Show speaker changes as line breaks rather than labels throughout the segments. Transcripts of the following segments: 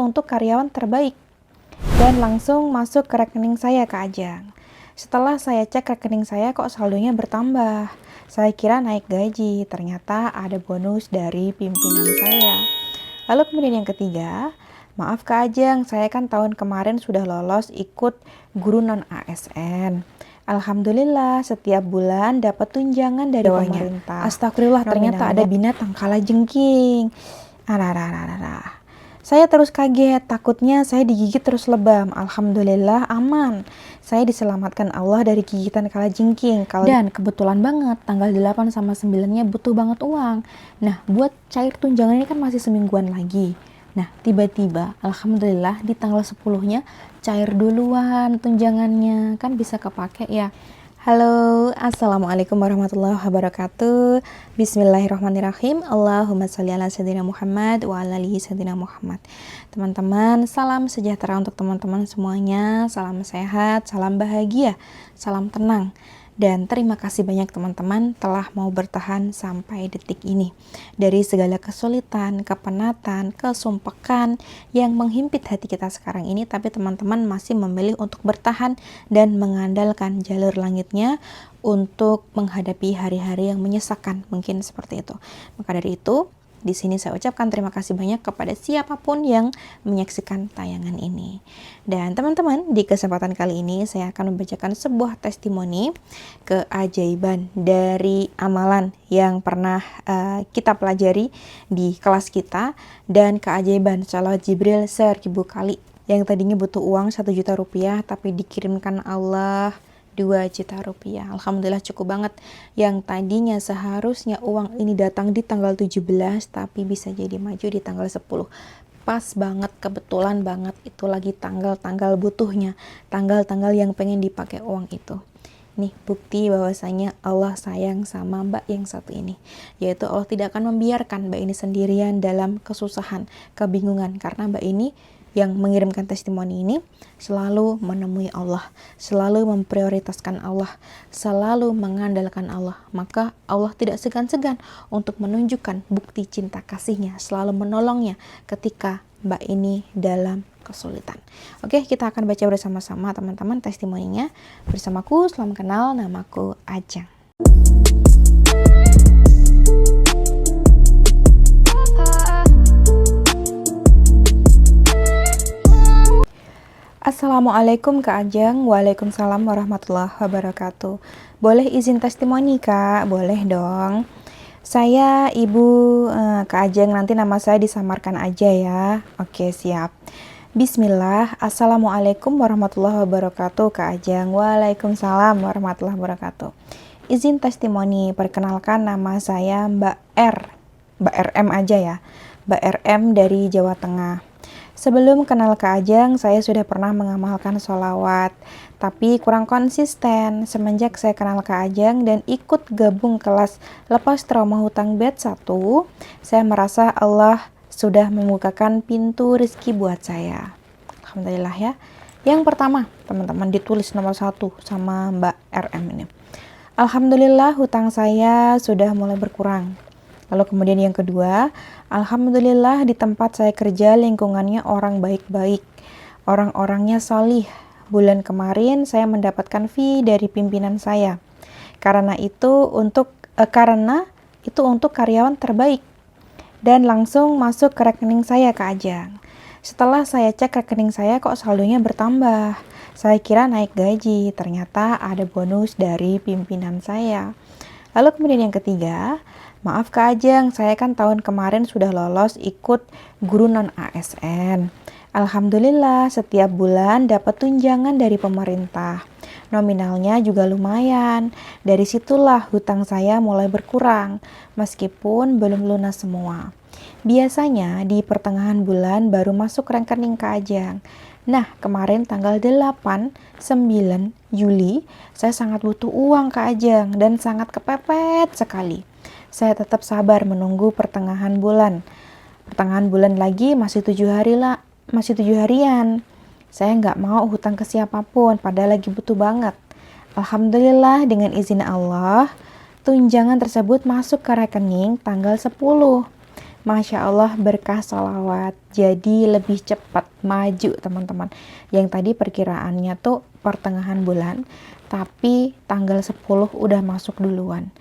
untuk karyawan terbaik dan langsung masuk ke rekening saya Kak Ajeng. Setelah saya cek rekening saya kok saldonya bertambah. Saya kira naik gaji, ternyata ada bonus dari pimpinan saya. Lalu kemudian yang ketiga, maaf Kak Ajeng, saya kan tahun kemarin sudah lolos ikut guru non ASN. Alhamdulillah setiap bulan dapat tunjangan dari pemerintah. Astagfirullah, ternyata ada binatang kalajengking. Saya terus kaget, takutnya saya digigit terus lebam. Alhamdulillah aman. Saya diselamatkan Allah dari gigitan kalajengking. Dan kebetulan banget tanggal 8 sama 9-nya butuh banget uang. Nah, buat cair tunjangan ini kan masih semingguan lagi. Nah, tiba-tiba alhamdulillah di tanggal 10-nya cair duluan tunjangannya. Kan bisa kepake ya. Halo, assalamualaikum warahmatullahi wabarakatuh. Bismillahirrahmanirrahim. Allahumma sholli ala sayyidina Muhammad wa ala alihi sayyidina Muhammad. Teman-teman, salam sejahtera untuk teman-teman semuanya. Salam sehat, salam bahagia, salam tenang. Dan terima kasih banyak teman-teman telah mau bertahan sampai detik ini. Dari segala kesulitan, kepenatan, kesumpekan yang menghimpit hati kita sekarang ini, tapi teman-teman masih memilih untuk bertahan dan mengandalkan jalur langitnya untuk menghadapi hari-hari yang menyesakan, mungkin seperti itu. Maka dari itu, di sini saya ucapkan terima kasih banyak kepada siapapun yang menyaksikan tayangan ini. Dan teman-teman, di kesempatan kali ini saya akan membacakan sebuah testimoni keajaiban dari amalan yang pernah kita pelajari di kelas kita, dan keajaiban sholawat Jibril 1000 kali yang tadinya butuh uang 1 juta rupiah tapi dikirimkan Allah 2 juta rupiah. Alhamdulillah cukup banget. Yang tadinya seharusnya uang ini datang di tanggal 17 tapi bisa jadi maju di tanggal 10. Pas banget, kebetulan banget itu lagi tanggal-tanggal butuhnya, tanggal-tanggal yang pengen dipakai uang itu. Nih bukti bahwasanya Allah sayang sama Mbak yang satu ini, yaitu Allah tidak akan membiarkan Mbak ini sendirian dalam kesusahan, kebingungan, karena Mbak ini yang mengirimkan testimoni ini selalu menemui Allah, selalu memprioritaskan Allah, selalu mengandalkan Allah. Maka Allah tidak segan-segan untuk menunjukkan bukti cinta kasihnya, selalu menolongnya ketika Mbak ini dalam kesulitan. Oke, kita akan baca bersama-sama teman-teman testimoninya bersamaku. Salam kenal, namaku Ajeng. Assalamualaikum Kak Ajeng. Waalaikumsalam warahmatullahi wabarakatuh. Boleh izin testimoni Kak? Boleh dong. Saya Ibu Kak Ajeng, nanti nama saya disamarkan aja ya. Oke, siap. Bismillah. Assalamualaikum warahmatullahi wabarakatuh Kak Ajeng. Waalaikumsalam warahmatullahi wabarakatuh. Izin testimoni, perkenalkan nama saya Mbak R. Mbak RM aja ya. Mbak RM dari Jawa Tengah. Sebelum kenal Kak Ajeng, saya sudah pernah mengamalkan sholawat, tapi kurang konsisten. Semenjak saya kenal Kak Ajeng dan ikut gabung kelas lepas trauma hutang batch 1, saya merasa Allah sudah membukakan pintu rezeki buat saya. Alhamdulillah ya. Yang pertama, teman-teman ditulis nomor 1 sama Mbak RM ini. Alhamdulillah hutang saya sudah mulai berkurang. Lalu kemudian yang kedua, alhamdulillah di tempat saya kerja lingkungannya orang baik-baik, orang-orangnya salih. Bulan kemarin saya mendapatkan fee dari pimpinan saya. Karena itu untuk karyawan terbaik dan langsung masuk ke rekening saya Kak Ajeng. Setelah saya cek rekening saya kok saldonya bertambah. Saya kira naik gaji, ternyata ada bonus dari pimpinan saya. Lalu kemudian yang ketiga, maaf Kak Ajeng, saya kan tahun kemarin sudah lolos ikut guru non ASN. Alhamdulillah setiap bulan dapat tunjangan dari pemerintah. Nominalnya juga lumayan. Dari situlah hutang saya mulai berkurang, meskipun belum lunas semua. Biasanya di pertengahan bulan baru masuk rekening Kak Ajeng. Nah, kemarin tanggal 8, 9 Juli, saya sangat butuh uang Kak Ajeng dan sangat kepepet sekali. Saya tetap sabar menunggu pertengahan bulan. Pertengahan bulan lagi masih 7 harian. Saya nggak mau hutang ke siapapun, padahal lagi butuh banget. Alhamdulillah dengan izin Allah, tunjangan tersebut masuk ke rekening tanggal 10. Masya Allah berkah sholawat. Jadi lebih cepat maju teman-teman. Yang tadi perkiraannya tuh pertengahan bulan, tapi tanggal 10 udah masuk duluan.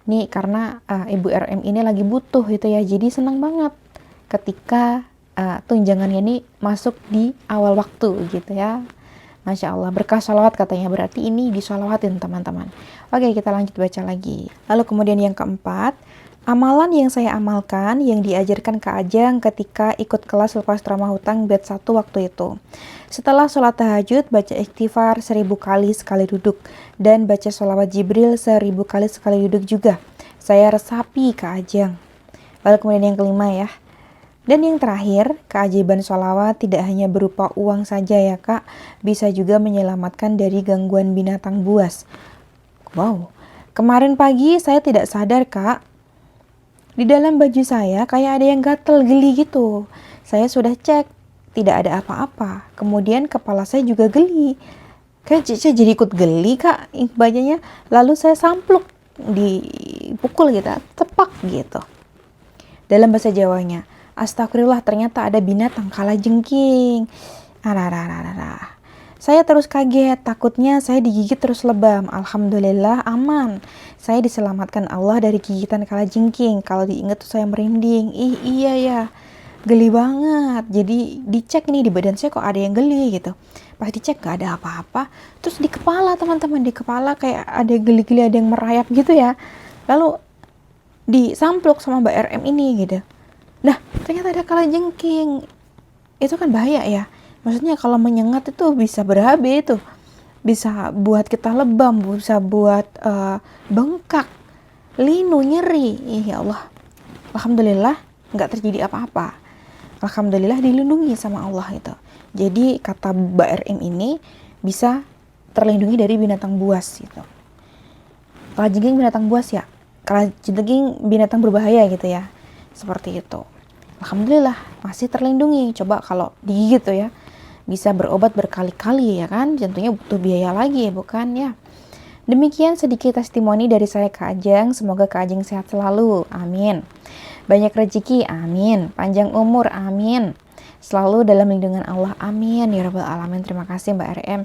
Nih karena Ibu RM ini lagi butuh gitu ya. Jadi senang banget ketika tunjangannya ini masuk di awal waktu gitu ya. Masya Allah, berkah sholawat katanya, berarti ini disholwatin teman-teman. Oke, kita lanjut baca lagi. Lalu kemudian yang keempat, amalan yang saya amalkan yang diajarkan Kak Ajeng ketika ikut kelas lepas trauma hutang batch 1 waktu itu. Setelah sholat tahajud, baca istighfar 1000 kali sekali duduk, dan baca sholawat Jibril 1000 kali sekali duduk juga. Saya resapi Kak Ajeng. Lalu kemudian yang kelima ya. Dan yang terakhir, keajaiban sholawat tidak hanya berupa uang saja ya Kak, bisa juga menyelamatkan dari gangguan binatang buas. Wow, kemarin pagi saya tidak sadar Kak, di dalam baju saya kayak ada yang gatel geli gitu. Saya sudah cek, tidak ada apa-apa. Kemudian kepala saya juga geli. Kayak saya jadi ikut geli Kak, bajunya. Lalu saya sampluk, dipukul gitu, tepak gitu. Dalam bahasa Jawanya, astagfirullah, ternyata ada binatang kalajengking. Saya terus kaget, takutnya saya digigit terus lebam. Alhamdulillah aman. Saya diselamatkan Allah dari gigitan kalajengking. Kalau diingat tuh saya merinding. Ih iya ya, geli banget. Jadi dicek nih di badan saya kok ada yang geli gitu. Pas dicek gak ada apa-apa. Terus di kepala teman-teman, di kepala kayak ada geli-geli, ada yang merayap gitu ya. Lalu disampluk sama Mbak RM ini gitu. Nah, ternyata ada kalajengking. Itu kan bahaya ya. Maksudnya kalau menyengat itu bisa berabe itu. Bisa buat kita lebam, bisa buat bengkak, linu, nyeri. Ya Allah. Alhamdulillah nggak terjadi apa-apa. Alhamdulillah dilindungi sama Allah itu. Jadi kata Mbak RM ini bisa terlindungi dari binatang buas gitu. Kalajengking binatang buas ya. Kalajengking binatang berbahaya gitu ya. Seperti itu. Alhamdulillah masih terlindungi. Coba kalau digigit tuh ya, bisa berobat berkali-kali ya kan, tentunya butuh biaya lagi bukan ya. Demikian sedikit testimoni dari saya Kak Ajeng. Semoga Kak Ajeng sehat selalu, amin. Banyak rezeki, amin. Panjang umur, amin. Selalu dalam lindungan Allah, amin ya rabbal alamin. Terima kasih Mbak RM.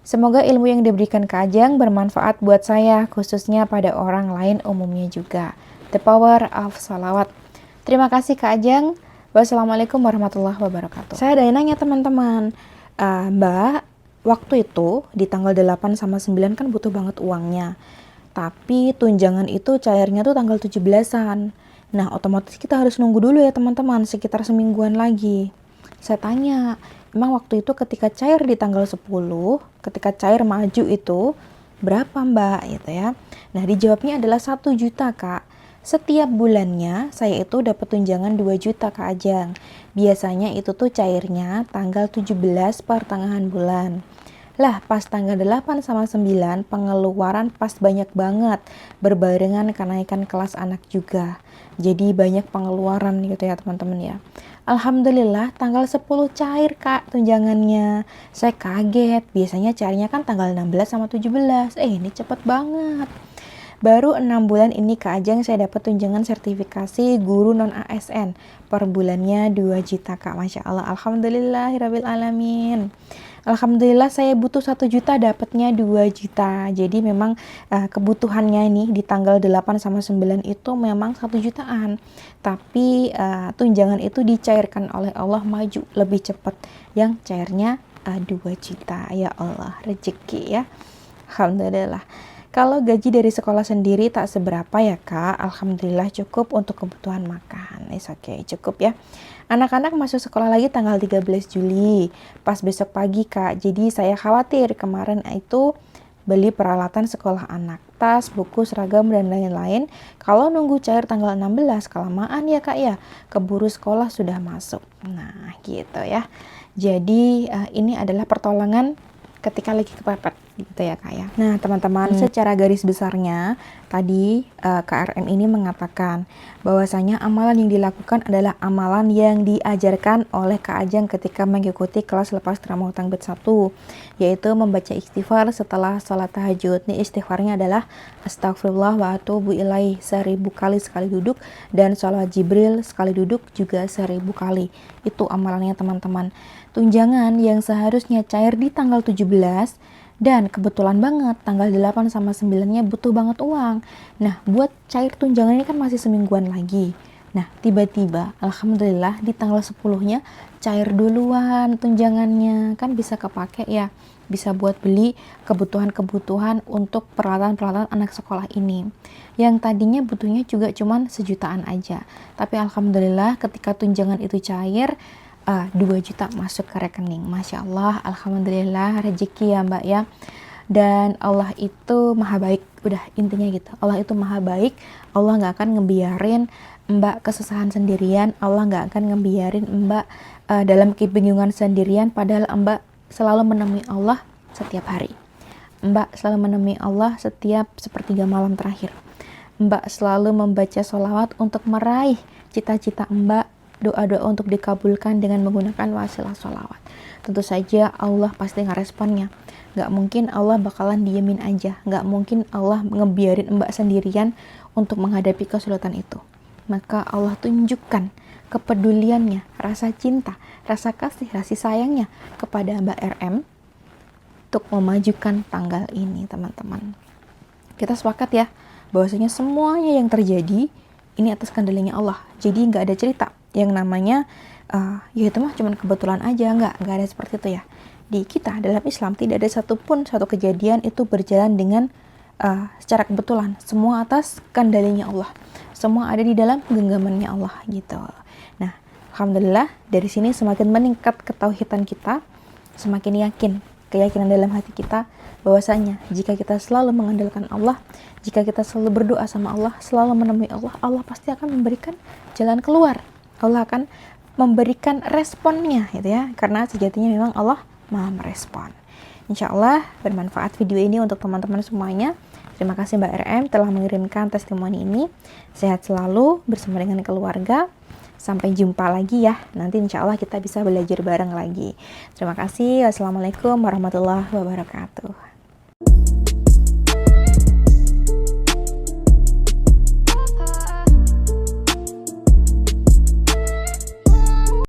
Semoga ilmu yang diberikan Kak Ajeng bermanfaat buat saya, khususnya pada orang lain umumnya juga. The power of salawat. Terima kasih Kak Ajeng. Wassalamualaikum warahmatullahi wabarakatuh. Saya ada yang nanya teman-teman. Mbak, waktu itu di tanggal 8 sama 9 kan butuh banget uangnya. Tapi tunjangan itu cairnya tuh tanggal 17-an. Nah, otomatis kita harus nunggu dulu ya teman-teman, sekitar semingguan lagi. Saya tanya, emang waktu itu ketika cair di tanggal 10, ketika cair maju itu, berapa Mbak? Gitu ya. Nah, dijawabnya adalah 1 juta Kak. Setiap bulannya saya itu dapat tunjangan 2 juta Kak Ajeng. Biasanya itu tuh cairnya tanggal 17 pertengahan bulan. Lah pas tanggal 8 sama 9 pengeluaran pas banyak banget. Berbarengan kenaikan kelas anak juga. Jadi banyak pengeluaran gitu ya teman-teman ya. Alhamdulillah tanggal 10 cair Kak tunjangannya. Saya kaget, biasanya cairnya kan tanggal 16 sama 17. Ini cepet banget. Baru 6 bulan ini Kak Ajeng saya dapat tunjangan sertifikasi guru non-ASN. Per bulannya 2 juta Kak. Masya Allah. Alhamdulillahirabbil alamin. Alhamdulillah saya butuh 1 juta dapatnya 2 juta. Jadi memang kebutuhannya nih di tanggal 8 sama 9 itu memang 1 jutaan. Tapi tunjangan itu dicairkan oleh Allah maju lebih cepat. Yang cairnya 2 juta. Ya Allah, rezeki ya. Alhamdulillah. Kalau gaji dari sekolah sendiri tak seberapa ya Kak, alhamdulillah cukup untuk kebutuhan makan. Oke, cukup ya. Anak-anak masuk sekolah lagi tanggal 13 Juli, pas besok pagi Kak. Jadi saya khawatir kemarin itu beli peralatan sekolah anak, tas, buku, seragam, dan lain-lain. Kalau nunggu cair tanggal 16, kelamaan ya Kak ya, keburu sekolah sudah masuk. Nah gitu ya. Jadi ini adalah pertolongan ketika lagi kepepet. gitu ya Kak ya. Nah teman-teman, secara garis besarnya tadi KRM ini mengatakan bahwasanya amalan yang dilakukan adalah amalan yang diajarkan oleh Kak Ajeng ketika mengikuti kelas lepas drama hutang bed 1, yaitu membaca istighfar setelah sholat tahajud. Nih istighfarnya adalah astagfirullah wa atubu ilaih 1000 kali sekali duduk, dan sholawat Jibril sekali duduk juga 1000 kali. Itu amalannya teman-teman. Tunjangan yang seharusnya cair di tanggal 17 dan kebetulan banget tanggal 8 sama 9-nya butuh banget uang. Nah, buat cair tunjangan ini kan masih semingguan lagi. Nah, tiba-tiba alhamdulillah di tanggal 10-nya cair duluan tunjangannya. Kan bisa kepake ya. Bisa buat beli kebutuhan-kebutuhan untuk peralatan-peralatan anak sekolah ini. Yang tadinya butuhnya juga cuman sejutaan aja. Tapi alhamdulillah ketika tunjangan itu cair, 2 juta masuk ke rekening. Masya Allah, alhamdulillah rezeki ya Mbak ya. Dan Allah itu maha baik, udah intinya gitu. Allah itu maha baik, Allah gak akan ngebiarin Mbak kesusahan sendirian, Allah gak akan ngebiarin Mbak dalam kebingungan sendirian, padahal Mbak selalu menemui Allah setiap hari. Mbak selalu menemui Allah setiap sepertiga malam terakhir. Mbak selalu membaca sholawat untuk meraih cita-cita Mbak, doa-doa untuk dikabulkan dengan menggunakan wasilah sholawat. Tentu saja Allah pasti ngeresponnya. Gak mungkin Allah bakalan diemin aja. Gak mungkin Allah ngebiarin Mbak sendirian untuk menghadapi kesulitan itu. Maka Allah tunjukkan kepeduliannya, rasa cinta, rasa kasih, kasih sayangnya kepada Mbak RM untuk memajukan tanggal ini teman-teman. Kita sepakat ya bahwasanya semuanya yang terjadi ini atas kendalinya Allah. Jadi gak ada cerita yang namanya ya itu mah cuman kebetulan aja, nggak ada seperti itu ya. Di kita dalam Islam tidak ada satu kejadian itu berjalan dengan secara kebetulan. Semua atas kendalinya Allah, semua ada di dalam genggamannya Allah gitu. Nah alhamdulillah dari sini semakin meningkat ketauhidan kita, semakin yakin keyakinan dalam hati kita bahwasanya jika kita selalu mengandalkan Allah, jika kita selalu berdoa sama Allah, selalu menemui Allah, Allah pasti akan memberikan jalan keluar. Allah akan memberikan responnya gitu ya, karena sejatinya memang Allah maha merespon. Insya Allah bermanfaat video ini untuk teman-teman semuanya. Terima kasih Mbak RM telah mengirimkan testimoni ini. Sehat selalu bersama dengan keluarga. Sampai jumpa lagi ya, nanti insya Allah kita bisa belajar bareng lagi. Terima kasih. Wassalamualaikum warahmatullahi wabarakatuh.